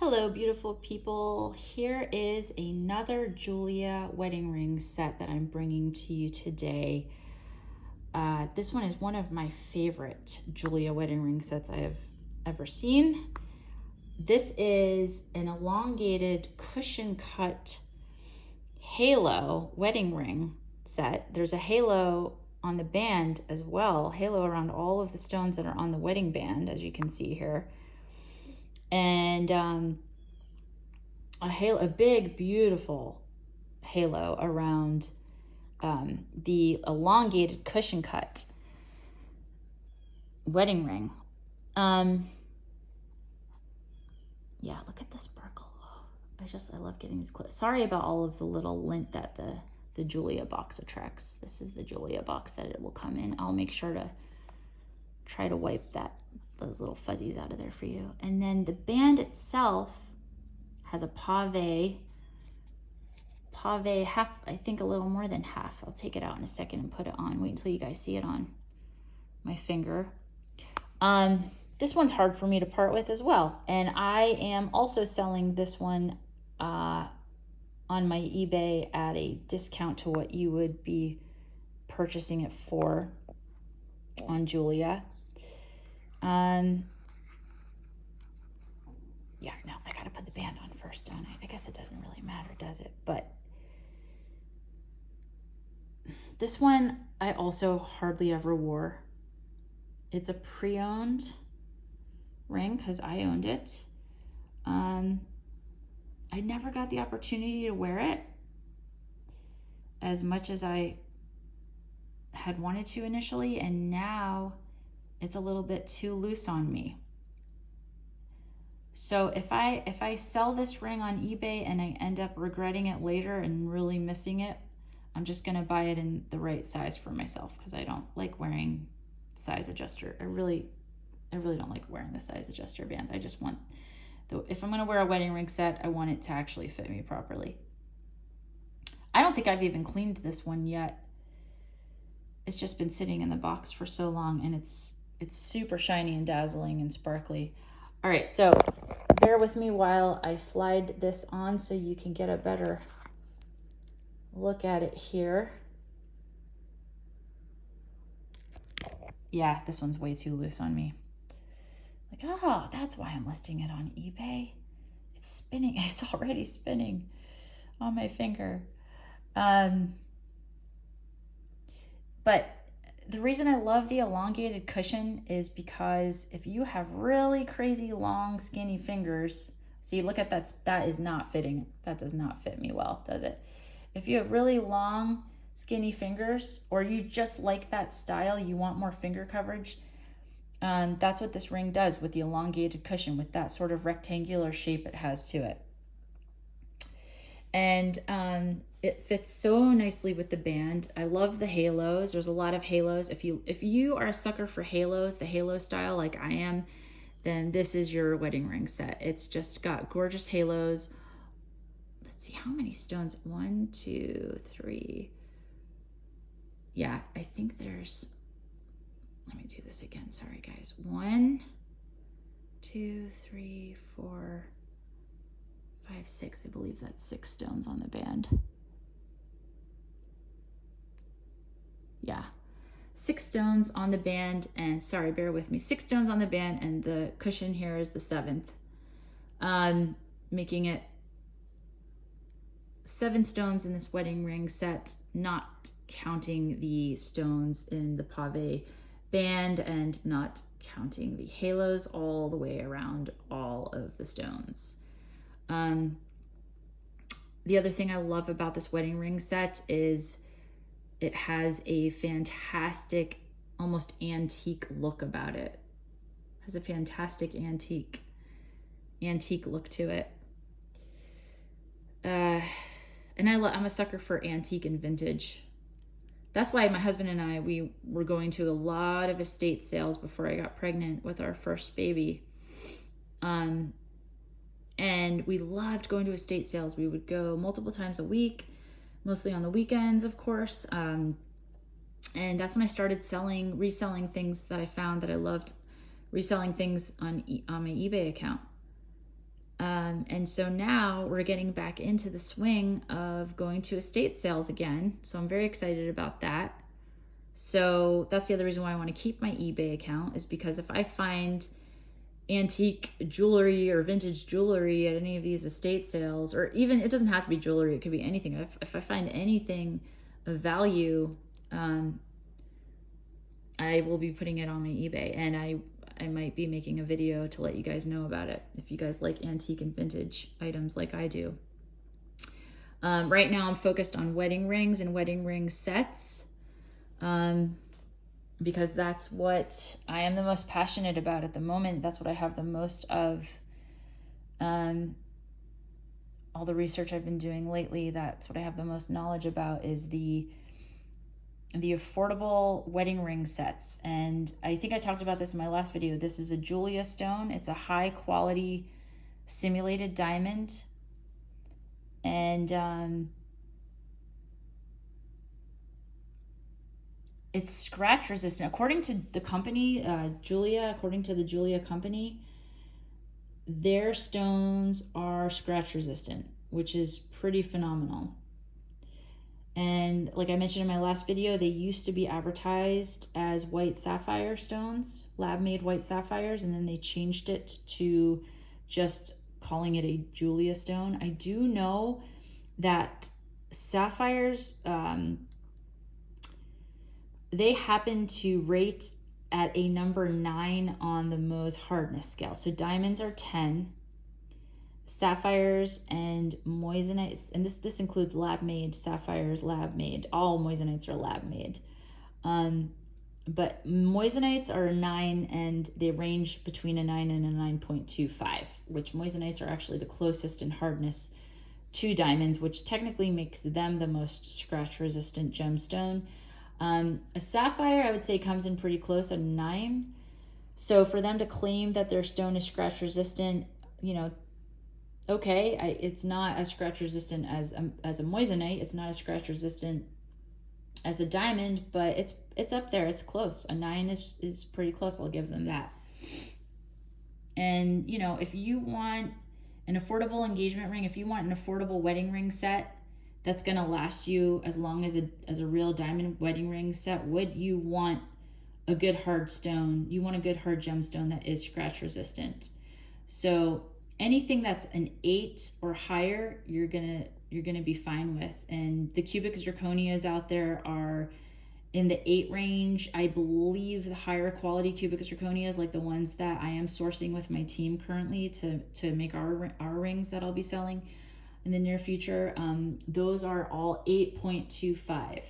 Hello, beautiful people. Here is another Jeulia wedding ring set that I'm bringing to you today. This one is one of my favorite Jeulia wedding ring sets I have ever seen. This is an elongated cushion cut halo wedding ring set. There's a halo on the band as well, halo around all of the stones that are on the wedding band, as you can see here. And a big, beautiful halo around the elongated cushion cut wedding ring. Yeah, look at the sparkle. I love getting these close. Sorry about all of the little lint that the Jeulia box attracts. This is the Jeulia box that it will come in. I'll make sure to try to wipe those little fuzzies out of there for you. And then the band itself has a pave half, I think a little more than half. I'll take it out in a second and put it on. Wait until you guys see it on my finger. This one's hard for me to part with as well. And I am also selling this one on my eBay at a discount to what you would be purchasing it for on Jeulia. Yeah, no, I gotta put the band on first, don't I? I guess it doesn't really matter, does it? But this one I also hardly ever wore. It's a pre-owned ring because I owned it. I never got the opportunity to wear it as much as I had wanted to initially, and now it's a little bit too loose on me. So if I sell this ring on eBay and I end up regretting it later and really missing it, I'm just gonna buy it in the right size for myself because I don't like wearing size adjuster. I really don't like wearing the size adjuster bands. I just want, if I'm gonna wear a wedding ring set, I want it to actually fit me properly. I don't think I've even cleaned this one yet. It's just been sitting in the box for so long, and it's super shiny and dazzling and sparkly. All right, so bear with me while I slide this on so you can get a better look at it here. Yeah, this one's way too loose on me. Like, oh, that's why I'm listing it on eBay. It's spinning. It's already spinning on my finger. But the reason I love the elongated cushion is because if you have really crazy long skinny fingers, see, look at that is not fitting. That does not fit me well, does it? If you have really long skinny fingers, or you just like that style, you want more finger coverage, that's what this ring does with the elongated cushion, with that sort of rectangular shape it has to it. And it fits so nicely with the band. I love the halos. There's a lot of halos. If you are a sucker for halos, the halo style like I am, then this is your wedding ring set. It's just got gorgeous halos. Let's see how many stones. 1, 2, 3. Yeah, I think there's, let me do this again. Sorry guys. 1, 2, 3, 4, 5, 6. I believe that's 6 stones on the band. Yeah, 6 stones on the band, and sorry, bear with me. 6 stones on the band, and the cushion here is the 7th, making it 7 stones in this wedding ring set, not counting the stones in the pave band and not counting the halos all the way around all of the stones. The other thing I love about this wedding ring set is it has a fantastic, almost antique look about it. It has a fantastic antique look to it. And I'm a sucker for antique and vintage. That's why my husband and I, we were going to a lot of estate sales before I got pregnant with our first baby. And we loved going to estate sales. We would go multiple times a week, mostly on the weekends, of course. And that's when I started reselling things that I found that I loved, reselling things on my eBay account. And so now we're getting back into the swing of going to estate sales again. So I'm very excited about that. So that's the other reason why I want to keep my eBay account, is because if I find antique jewelry or vintage jewelry at any of these estate sales, or even, it doesn't have to be jewelry, it could be anything. If I find anything of value, I will be putting it on my eBay, and I might be making a video to let you guys know about it if you guys like antique and vintage items like I do. Right now I'm focused on wedding rings and wedding ring sets, because that's what I am the most passionate about at the moment. That's what I have the most of. All the research I've been doing lately, that's what I have the most knowledge about, is the affordable wedding ring sets. And I think I talked about this in my last video. This is a Jeulia stone. It's a high quality simulated diamond. And it's scratch resistant. According to the company, Jeulia, according to the Jeulia company, their stones are scratch resistant, which is pretty phenomenal. And like I mentioned in my last video, they used to be advertised as white sapphire stones, lab-made white sapphires, and then they changed it to just calling it a Jeulia stone. I do know that sapphires, they happen to rate at a number 9 on the Mohs hardness scale. So diamonds are 10. Sapphires and moissanite, and this includes lab-made sapphires, lab-made. All moissanites are lab-made. But moissanites are a 9, and they range between a 9 and a 9.25, which moissanites are actually the closest in hardness to diamonds, which technically makes them the most scratch-resistant gemstone. A sapphire, I would say, comes in pretty close at 9. So for them to claim that their stone is scratch-resistant, okay, it's not as scratch resistant as a moissanite. It's not as scratch resistant as a diamond, but it's up there. It's close. A 9 is pretty close. I'll give them that. And if you want an affordable engagement ring, if you want an affordable wedding ring set that's gonna last you as long as a real diamond wedding ring set would, you want a good hard stone. You want a good hard gemstone that is scratch resistant. So anything that's an 8 or higher, you're gonna be fine with. And the cubic zirconias out there are in the 8 range. I believe the higher quality cubic zirconias, like the ones that I am sourcing with my team currently to make our rings that I'll be selling in the near future, those are all 8.25.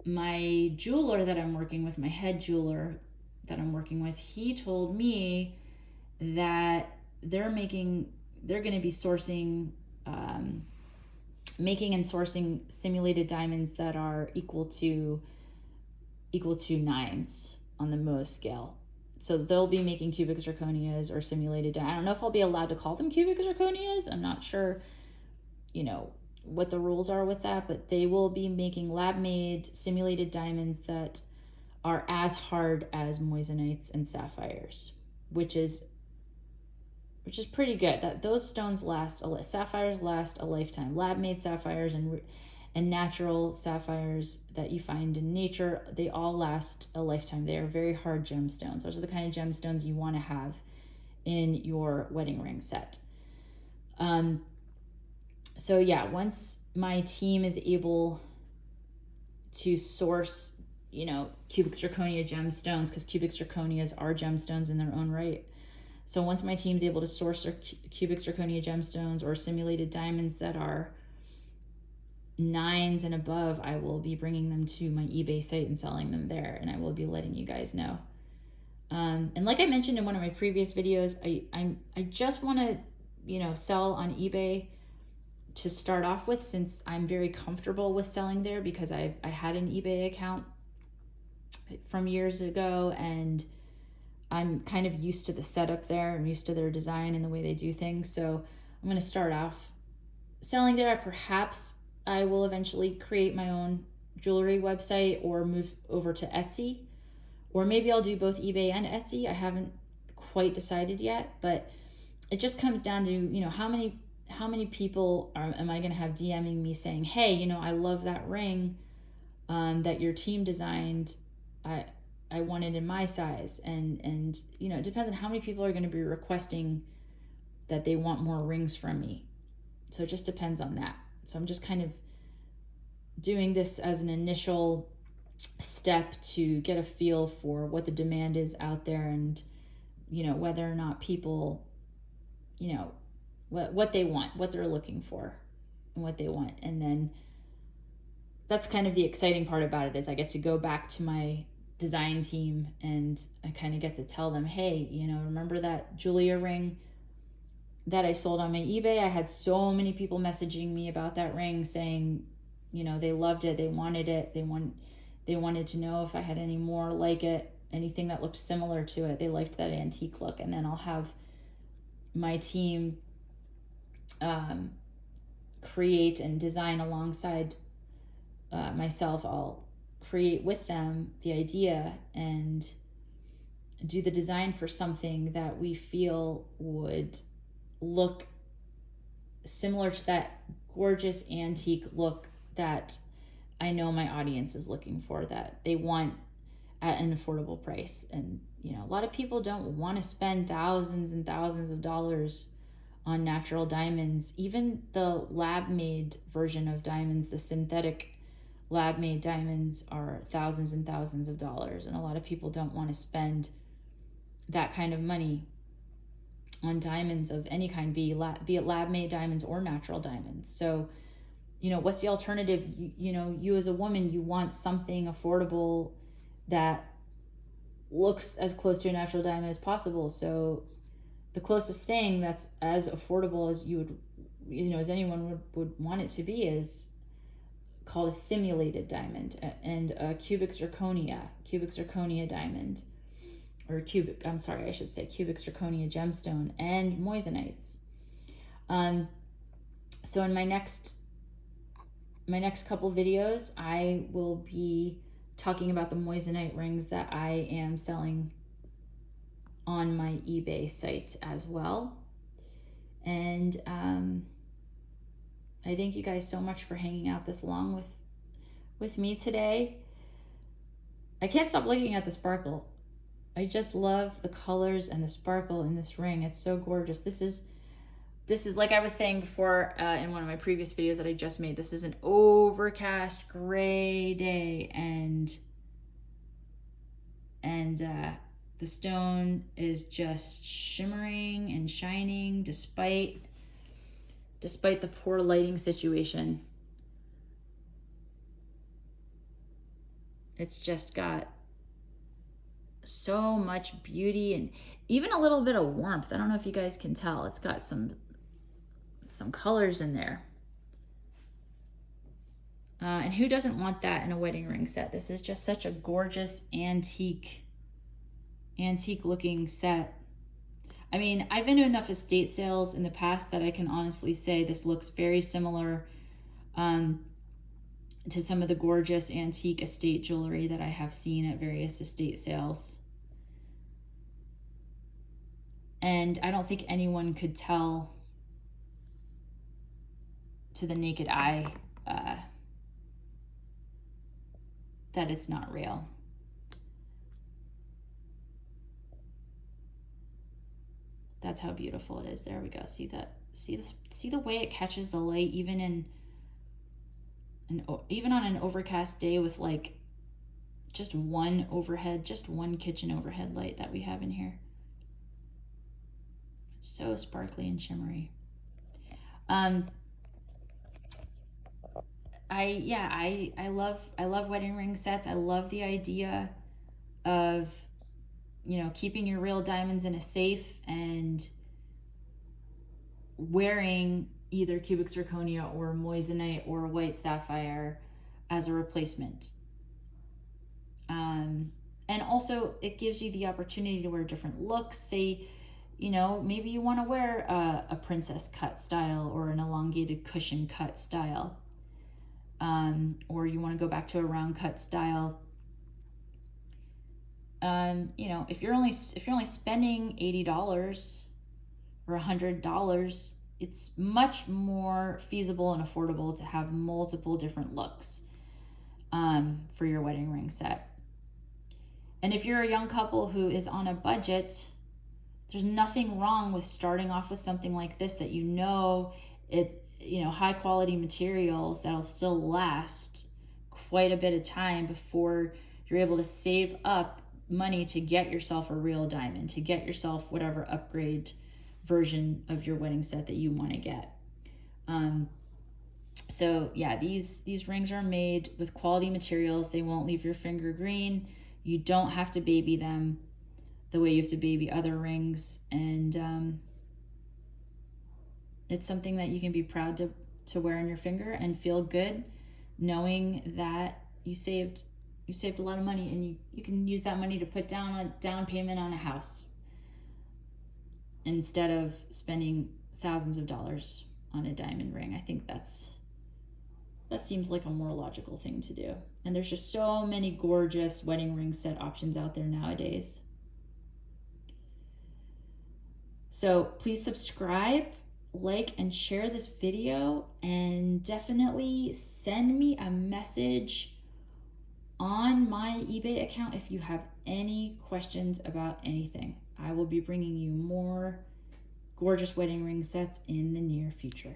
My jeweler that I'm working with, my head jeweler that I'm working with, he told me that they're going to be sourcing, making and sourcing simulated diamonds that are equal to 9s on the Mohs scale. So they'll be making cubic zirconias or simulated diamonds. I don't know if I'll be allowed to call them cubic zirconias. I'm not sure, what the rules are with that, but they will be making lab-made simulated diamonds that are as hard as moissanites and sapphires, which is pretty good. That those stones sapphires last a lifetime. Lab-made sapphires and natural sapphires that you find in nature, they all last a lifetime. They are very hard gemstones. Those are the kind of gemstones you want to have in your wedding ring set. So yeah, once my team is able to source cubic zirconia gemstones, because cubic zirconias are gemstones in their own right. So once my team's able to source their cubic zirconia gemstones or simulated diamonds that are 9s and above, I will be bringing them to my eBay site and selling them there, and I will be letting you guys know. And like I mentioned in one of my previous videos, I just want to sell on eBay to start off with, since I'm very comfortable with selling there, because I had an eBay account from years ago, and I'm kind of used to the setup there. I'm used to their design and the way they do things. So I'm going to start off selling there. Perhaps I will eventually create my own jewelry website or move over to Etsy, or maybe I'll do both eBay and Etsy. I haven't quite decided yet, but it just comes down to, you know, how many people am I going to have DMing me saying, hey, you know, I love that ring that your team designed. I want it in my size. And you know, it depends on how many people are going to be requesting that they want more rings from me. So it just depends on that. So I'm just kind of doing this as an initial step to get a feel for what the demand is out there, and, you know, whether or not people, you know, what they want, what they're looking for, and what they want. And then that's kind of the exciting part about it, is I get to go back to my design team and I kind of get to tell them, hey, you know, remember that Jeulia ring that I sold on my eBay? I had so many people messaging me about that ring saying, you know, they loved it, they wanted it, they wanted to know if I had any more like it, anything that looked similar to it. They liked that antique look. And then I'll have my team create and design alongside myself. I'll create with them the idea and do the design for something that we feel would look similar to that gorgeous antique look that I know my audience is looking for, that they want at an affordable price. And, you know, a lot of people don't want to spend thousands and thousands of dollars on natural diamonds. Even the lab-made version of diamonds, the synthetic lab-made diamonds, are thousands and thousands of dollars. And a lot of people don't want to spend that kind of money on diamonds of any kind, be it lab-made diamonds or natural diamonds. So, you know, what's the alternative? You know, you as a woman, you want something affordable that looks as close to a natural diamond as possible. So the closest thing that's as affordable as you would, you know, as anyone would want it to be, is called a simulated diamond, and a cubic zirconia diamond, or cubic zirconia gemstone, and moissanite. So in my next couple videos, I will be talking about the moissanite rings that I am selling on my eBay site as well. And I thank you guys so much for hanging out this long with me today. I can't stop looking at the sparkle. I just love the colors and the sparkle in this ring. It's so gorgeous. This is like I was saying before in one of my previous videos that I just made. This is an overcast gray day, and the stone is just shimmering and shining despite the poor lighting situation. It's just got so much beauty and even a little bit of warmth. I don't know if you guys can tell. It's got some colors in there. And who doesn't want that in a wedding ring set? This is just such a gorgeous antique looking set. I mean, I've been to enough estate sales in the past that I can honestly say this looks very similar to some of the gorgeous antique estate jewelry that I have seen at various estate sales. And I don't think anyone could tell to the naked eye that it's not real. That's how beautiful it is. There we go. See the way it catches the light, even on an overcast day with like just one kitchen overhead light that we have in here. It's so sparkly and shimmery. I love wedding ring sets. I love the idea of, you know, keeping your real diamonds in a safe and wearing either cubic zirconia or moissanite or white sapphire as a replacement. And also it gives you the opportunity to wear different looks. Say, you know, maybe you want to wear a princess cut style or an elongated cushion cut style. Or you want to go back to a round cut style. You know, if you're only spending $80 or $100, it's much more feasible and affordable to have multiple different looks for your wedding ring set. And if you're a young couple who is on a budget, there's nothing wrong with starting off with something like this that high quality materials that'll still last quite a bit of time before you're able to save up money to get yourself a real diamond, to get yourself whatever upgrade version of your wedding set that you want to get. So yeah, these rings are made with quality materials. They won't leave your finger green. You don't have to baby them the way you have to baby other rings, and it's something that you can be proud to wear on your finger and feel good knowing that you saved a lot of money, and you can use that money to put down a down payment on a house instead of spending thousands of dollars on a diamond ring. I think that seems like a more logical thing to do. And there's just so many gorgeous wedding ring set options out there nowadays. So please subscribe, like, and share this video, and definitely send me a message on my eBay account if you have any questions about anything. I will be bringing you more gorgeous wedding ring sets in the near future.